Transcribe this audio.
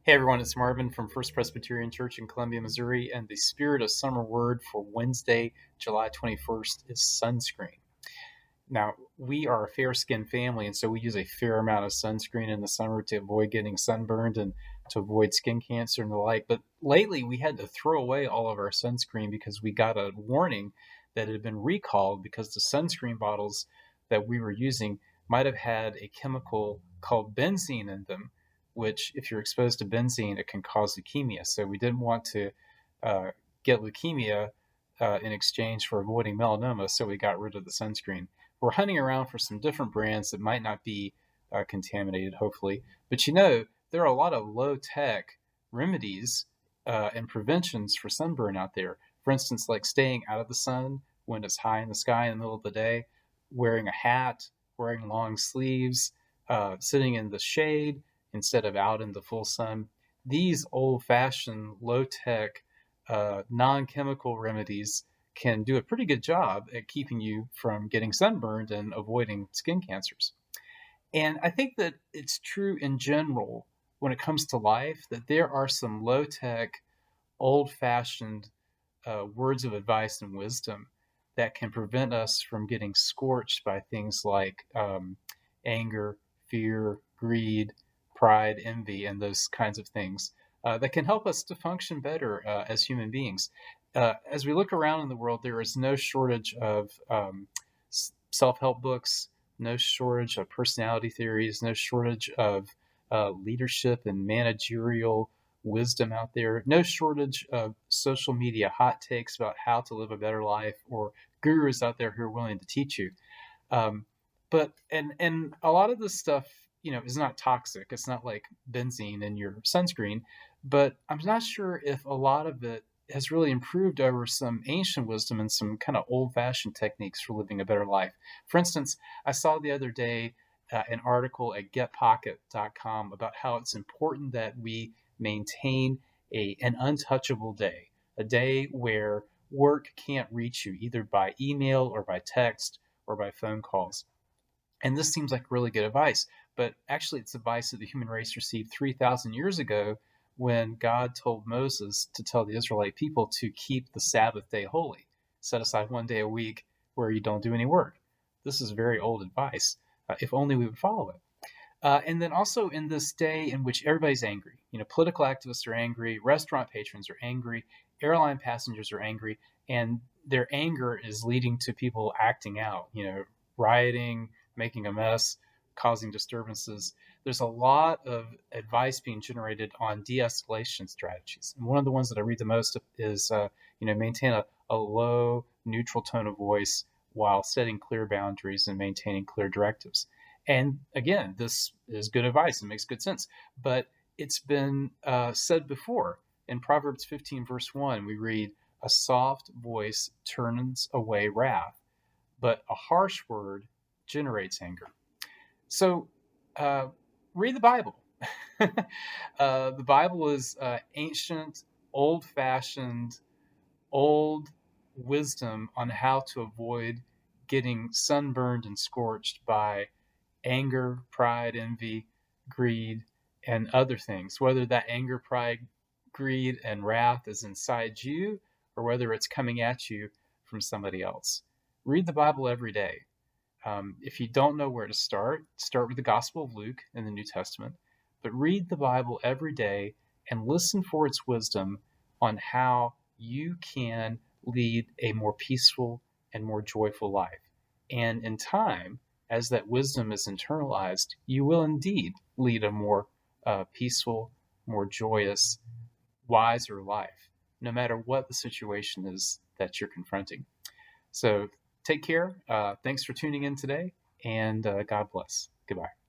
Hey everyone, it's Marvin from First Presbyterian Church in Columbia, Missouri, and the spirit of summer word for Wednesday, July 21st is sunscreen. Now, we are a fair-skinned family, and so we use a fair amount of sunscreen in the summer to avoid getting sunburned and to avoid skin cancer and the like. But lately, we had to throw away all of our sunscreen because we got a warning that it had been recalled because the sunscreen bottles that we were using might have had a chemical called benzene in them, which, if you're exposed to benzene, it can cause leukemia. So we didn't want to uh, get leukemia in exchange for avoiding melanoma, so we got rid of the sunscreen. We're hunting around for some different brands that might not be contaminated, hopefully. But there are a lot of low tech remedies and preventions for sunburn out there. For instance, like staying out of the sun when it's high in the sky in the middle of the day, wearing a hat, wearing long sleeves, sitting in the shade instead of out in the full sun. These old fashioned, low tech, non chemical remedies can do a pretty good job at keeping you from getting sunburned and avoiding skin cancers. And I think that it's true in general when it comes to life that there are some low tech, old fashioned words of advice and wisdom that can prevent us from getting scorched by things like anger, fear, greed, pride, envy, and those kinds of things that can help us to function better as human beings. As we look around in the world, there is no shortage of self help books, no shortage of personality theories, no shortage of leadership and managerial wisdom out there, no shortage of social media hot takes about how to live a better life or gurus out there who are willing to teach you. Um, but a lot of this stuff, is not toxic. It's not like benzene in your sunscreen, but I'm not sure if a lot of it has really improved over some ancient wisdom and some kind of old fashioned techniques for living a better life. For instance, I saw the other day an article at getpocket.com about how it's important that we maintain an untouchable day, a day where work can't reach you either by email or by text or by phone calls. And this seems like really good advice, but actually, it's advice that the human race received 3,000 years ago when God told Moses to tell the Israelite people to keep the Sabbath day holy, set aside one day a week where you don't do any work. This is very old advice, if only we would follow it. And then also in this day in which everybody's angry, political activists are angry, restaurant patrons are angry, airline passengers are angry, and their anger is leading to people acting out, rioting, making a mess, causing disturbances. There's a lot of advice being generated on de-escalation strategies. And one of the ones that I read the most is, maintain a low, neutral tone of voice while setting clear boundaries and maintaining clear directives. And again, this is good advice. It makes good sense. But it's been said before. In Proverbs 15, verse 1, we read, "A soft voice turns away wrath, but a harsh word generates anger." So read the Bible. The Bible is ancient, old fashioned, old wisdom on how to avoid getting sunburned and scorched by anger, pride, envy, greed, and other things, whether that anger, pride, greed, and wrath is inside you or whether it's coming at you from somebody else. Read the Bible every day. If you don't know where to start with the Gospel of Luke in the New Testament, but read the Bible every day and listen for its wisdom on how you can lead a more peaceful and more joyful life. And in time, as that wisdom is internalized, you will indeed lead a more peaceful, more joyous, wiser life, no matter what the situation is that you're confronting. So take care. Thanks for tuning in today, and God bless. Goodbye.